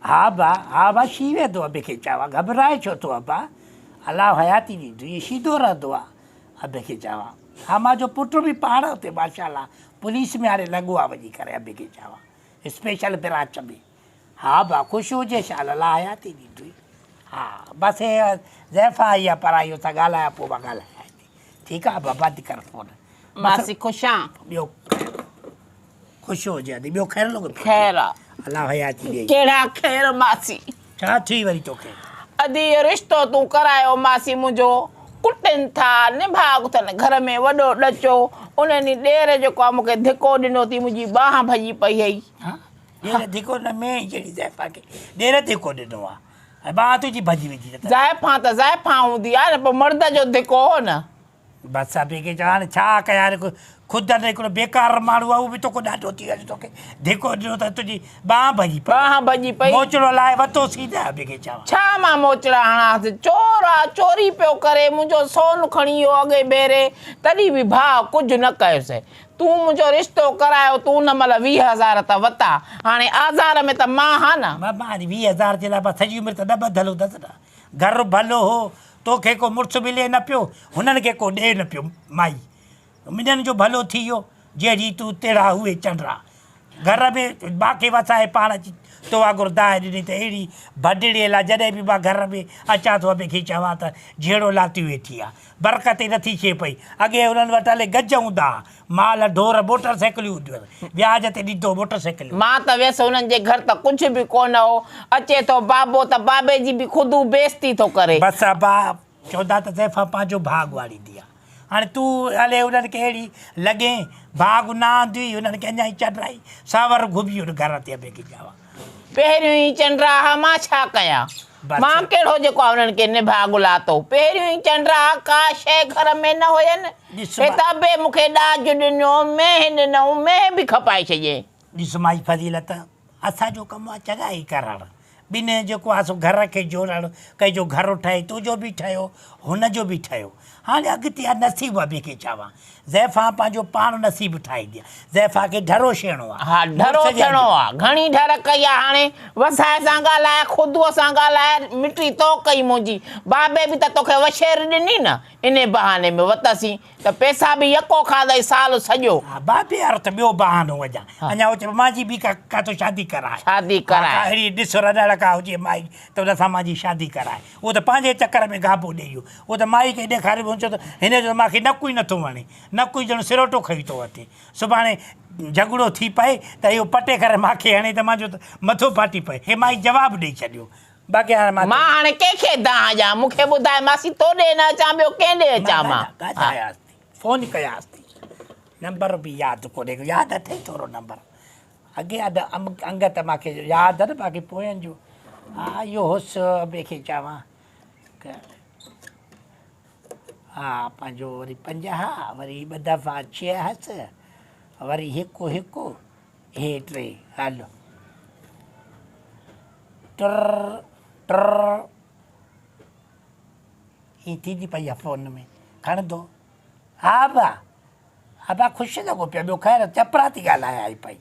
हा बा शी वेंदो अॿे खे चवां घबराए छो थो अबा अलाह हयाती ॾींदो इहो सीधो रहंदो आहे अॿे खे चवां हा मुंहिंजो पुटु बि पाण हुते माशाल्लाह पुलिस में हाणे लॻो आहे वञी करे अॿे खे चवां स्पेशल ब्रांच में हा बा ख़ुशि हुजे छा अलाह हयाती ॾींदुई हा बसि हे ज़ैफ़ा आई आहे पर इहो सां ॻाल्हायां पोइ मां ॻाल्हायां थी ठीकु आहे बा बंदि कर फोन मासी ख़ुशि आहियां ॿियो ख़ुशि हुजे अॼु ॿियो ख़ैरु लॻो ख़ैर आहे अलाह हयाती ॾे कहिड़ा ख़ैर मासी छा थी वरी तोखे अॼु इहो रिश्तो तूं करायो मासी मुंहिंजो कुटनि था निभाग अथनि घर में वॾो ॾचो उन ॾींहुं ॾेर जेको आहे मूंखे धिको ॾिनो अथई मुंहिंजी बांह भॼी पई हुई हा ॾेर धिको न में जहिड़ी ज़ाइफ़ा खे ॾेर धिको ॾिनो आहे ऐं ॿांह तुंहिंजी भॼी वेंदी त ज़ाइफ़ा त ज़ाइफ़ा हूंदी आहे न पोइ मर्द जो धिको हो न बसि अॿे खे चवां हाणे छा कयां ख़ुदि न हिकिड़ो बेकार माण्हू आहे उहो बि तोखे ॾाढो थी वञे तोखे धिको ॾिनो त तुंहिंजी बांह भॼी पई बांह भॼी पई मोचड़ो लाइ वरितोसीं न अॿे खे चवां छा मां मोचड़ा हणांसि चोर आहे चोरी पियो करे मुंहिंजो सोन खणी वियो अॻे ॿेरे तॾहिं बि भाउ कुझु न कयोसीं तूं मुंहिंजो रिश्तो करायो तूं उन महिल 20,000 त वरिता हाणे आज़ार में त मां हा न मां 20,000 जे लाइ सॼी उमिरि त न ॿधल हूंदसि न घरु भलो हो तोखे को मुड़ुसु मिले न पियो हुननि खे को ॾिए न पियो माई मिॾनि जो भलो थी वियो जहिड़ी तूं तेड़ा उहे चंडरा घर में बाक़ी वसाए पाण अची तो वागुरु दाए ॾिनी त अहिड़ी भॾड़ीअ लाइ जॾहिं बि मां घर में अचां थो अॿे खे चवां त जहिड़ो लाती वेठी आहे बरक़त ई नथी थिए पई अॻे हुननि वटि हले गज हूंदा माल ढोर मोटर साइकिलियूं हूंदियूं व्याज ते ॾींदो मोटर साइकिलियूं मां त वियसि हुननि जे घर त कुझु बि कोन हो अचे थो बाबो त बाबे जी बि ख़ुदि बेइज़ती थो करे बसि भाउ चवंदा त ज़ैफ़ा पंहिंजो भाग वारींदी आहे हाणे तूं हले हुननि खे अहिड़ी लॻे भाग न आंदी हुननि खे अञा ई चढ़ाई सावर घुमी हुन घर ते अॿे खे चवां पहिरियों ई चंडरा हा मां छा कयां मां कहिड़ो जेको आहे हुननि खे निभाग लातो पहिरियों ई चंडरा का शइ घर में न हुयनि हिताबे मूंखे ॾाज ॾिनो मेह ॾिनो मेह बि खपाए छॾियईं ॾिस माई फज़ीलत असांजो कमु आहे चङाई करणु ॿिनि जेको आहे सो घर खे जोड़णु कंहिंजो घरु ठहे तुंहिंजो बि ठहियो हुनजो बि ठहियो हाणे अॻिते आहे नसीब अॿे खे चवां ज़ैफ़ा पंहिंजो पाण नसीब ठाहींदी आहे ज़ैफ़ा खे ढरो छेड़ो आहे हा ढरो थियणो आहे घणी ढर कई आहे हाणे वसाए सां ॻाल्हाए ख़ुदूअ सां ॻाल्हाए मिटी तो कई मुंहिंजी बाबे बि त तोखे वछेर ॾिनी न इन बहाने में वरितसीं त पैसा बि यको खाधई साल सॼो हा बाबे वारो त ॿियो बहानो अञा हो चए मुंहिंजी बि काथो शादी कराए शादी कराए अहिड़ी ॾिस रॾड़ का हुजे माई त हुन सां मुंहिंजी शादी कराए उहो त पंहिंजे चकर में गाबो ॾेई वियो उहो त माई खे ॾेखारे पहुचो त हिन जो मूंखे नकु ई नथो वणे नकु ई ॼण सिरोटो खई थो वठे सुभाणे झगड़ो थी पए त इहो पटे करे मूंखे हणे त मुंहिंजो त मथो फाटी पए हे माई जवाबु ॾेई छॾियो बाक़ी हाणे मां हाणे कंहिंखे दां ॾियां मूंखे ॿुधाए मासी तोॾे न अचां ॿियो कंहिं ॾे अचां मां ॻाल्हायांसि थी फ़ोन कयांसि थी नंबर बि यादि कोन्हे यादि अथई थोरो नंबर अॻे अंग त मूंखे यादि आहे न बाक़ी पोयनि जो हा इहो हुस ॿिए खे चवां हा पंहिंजो वरी 50 वरी 2 दफ़ा 6 वरी हिकु हे 3 हलो टर हीअं थींदी पई आहे फ़ोन में खणंदो हा बा ख़ुशि लॻो पियो ॿियो ख़ैरु चपरा थी ॻाल्हाए आई पई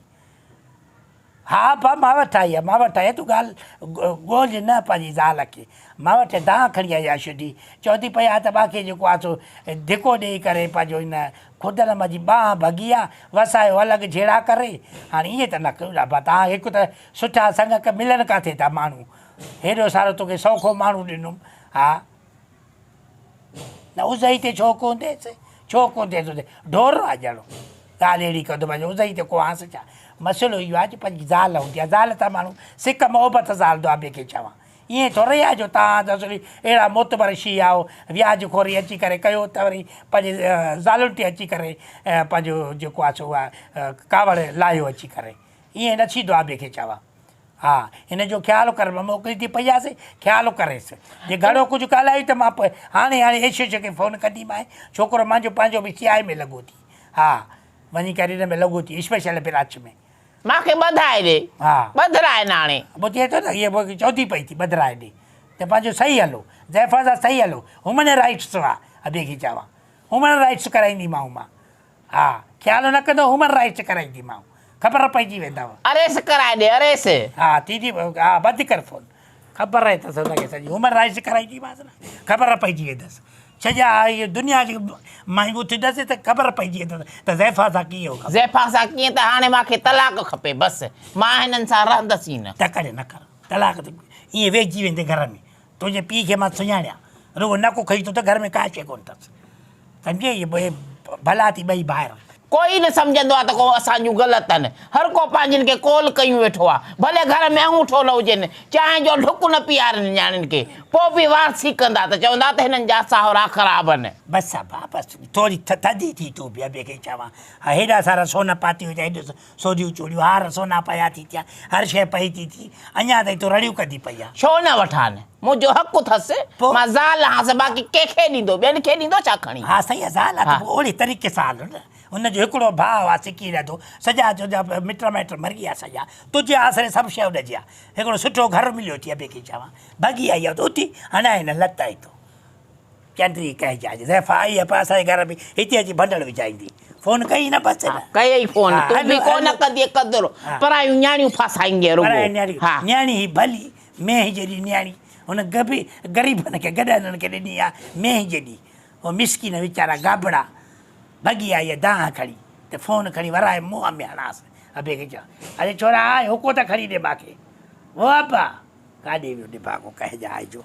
हा बा मां वटि आई आहे तूं ॻाल्हि ॻोल्हि न पंहिंजी ज़ाल खे मां वटि दांह खणी आई आहे शुडी चवंदी पई आहे त मूंखे जेको आहे सो धिको ॾेई करे पंहिंजो हिन खुदल मुंहिंजी बांह भॻी आहे वसायो अलॻि जहिड़ा करे हाणे ईअं त न कयो बा तव्हां हिकु त सुठा संग मिलनि किथे था माण्हू हेॾो सारो तोखे सौखो माण्हू ॾिनुमि हा न उज़ई ते छो कोन थिएसि ढोर आहे ॼणो ॻाल्हि अहिड़ी कंदो पंहिंजो उज़ई ते को आंस छा मसइलो इहो आहे पंहिंजी ज़ाल हूंदी आहे ज़ाल त माण्हू सिक मोहबत ज़ालंदो आहे ॿिए खे चवां ईअं थोरो ई आहे जो तव्हां त वरी अहिड़ा मोतबर शी आओ व्याज खोरी अची करे कयो त वरी पंहिंजे ज़ालुनि ते अची करे पंहिंजो जेको आहे सो उहा कावड़ लाहियो अची करे ईअं न थींदो आहे ॿिए खे चवां हा हिन जो ख़्यालु कर मां मोकिली थी पई हुआसीं ख़्यालु करेसि जे घणो कुझु ॻाल्हाई त मां हाणे एशो खे फ़ोन कंदीमांइ छोकिरो मुंहिंजो पंहिंजो बि सियाए में लॻो थी हा वञी करे हिन में लॻो थी स्पेशल ब्रांच में मूंखे ॿधाए ॾे हा ॿधाए न हाणे ॿुधे थो न इहा चवंदी पई थी ॿधाए ॾे त पंहिंजो सही हलो ज़ैफ़ा सां सही हलो ह्यूमन राइट्स आहे अॿे खे चवां ह्यूमन राइट्स कराईंदीमांव मां हा ख़्यालु न कंदो ह्यूमन राइट्स कराईंदीमांव ख़बर पइजी वेंदव। अरेस कराए ॾे अरेस। हा दीदी हा बंदि कर फ़ोन। ख़बर अथसि हुनखे सॼी उमिरि राइज़ कराईंदीमांसि न, ख़बर पइजी वेंदसि। सॼा इहे दुनिया जी मायूं उथंदसि त ख़बर पइजी वेंदसि त ज़ैफ़ा सां कीअं हो। ज़ैफ़ा सां कीअं त हाणे मूंखे तलाक खपे बसि, मां हिननि सां रहंदसि ई न। न करे न कर तलाक त ईअं वेहिजी वेंदे घर में। तुंहिंजे पीउ खे मां सुञाणियां, रुॻो नकु खई थो त घर में का शइ कोन्ह अथसि, सम्झे। इहे भला थी ॿई ॿाहिरि। कोई न सम्झंदो आहे त को असांजूं ग़लति आहिनि, हर को पंहिंजनि खे कोल कयूं वेठो आहे। भले घर में अंगूठो न हुजनि, चांहि जो ढुक न पीआरनि नियाणियुनि खे, पोइ बि वारसी कंदा त चवंदा त हिननि जा साहुरा ख़राबु आहिनि। बसि बसि थोरी थधी थी तूं बि ॿिए खे चवां। हा हेॾा सारा सोन पाती हुजे, हेॾो सोदियूं चूड़ियूं हार सोना पया थी थिया, हर शइ पई थी थी, अञा ताईं तूं रड़ियूं कंदी पई आहे। छो न वठानि, मुंहिंजो हक़ु अथसि, पोइ? मां ज़ाल आहियां, बाक़ी कंहिंखे ॾींदो, ॿियनि खे ॾींदो छा खणी। हा सही आहे ज़ाल आहे त पोइ ओड़ी तरीक़े सां हलो न। हुनजो हिकिड़ो भाउ आहे सिकी रहंदो, सॼा तुंहिंजा मिट माइट मरी विया सॼा, तुंहिंजे आसिरे सभु शइ उॾजी आहे। हिकिड़ो सुठो घर मिलियो थी ॿिए खे चवां, भॻी आई आहे त उथी हणाए न लत आई थो चंद्री कहिजाइजे। ज़ैफ़ा आई आहे पर असांजे घर में हिते अची भंडड़ विझाईंदी। फ़ोन कई न बसि न। कयई फ़ोन, हा, तूं बि हलो, कोन हलो। कंदी कदुरु, हा। परायूं न्याणियूं फासाईंदी पर रुॻो। हा न्याणी ही भली मेंह जहिड़ी न्याणी, हुन ग़रीबनि खे गॾनि खे ॾिनी आहे मेंह जहिड़ी। उहो मिसकिन वीचारा गाबड़ा भॻी आई आहे दाह खणी, त फ़ोन खणी वराए मुंहं में हणांसि। अबे खे चवां, अरे छोरा आए हुको त खणी ॾे मूंखे। वो अबा काॾे वियो ॾिबाको कहिजा आइजो।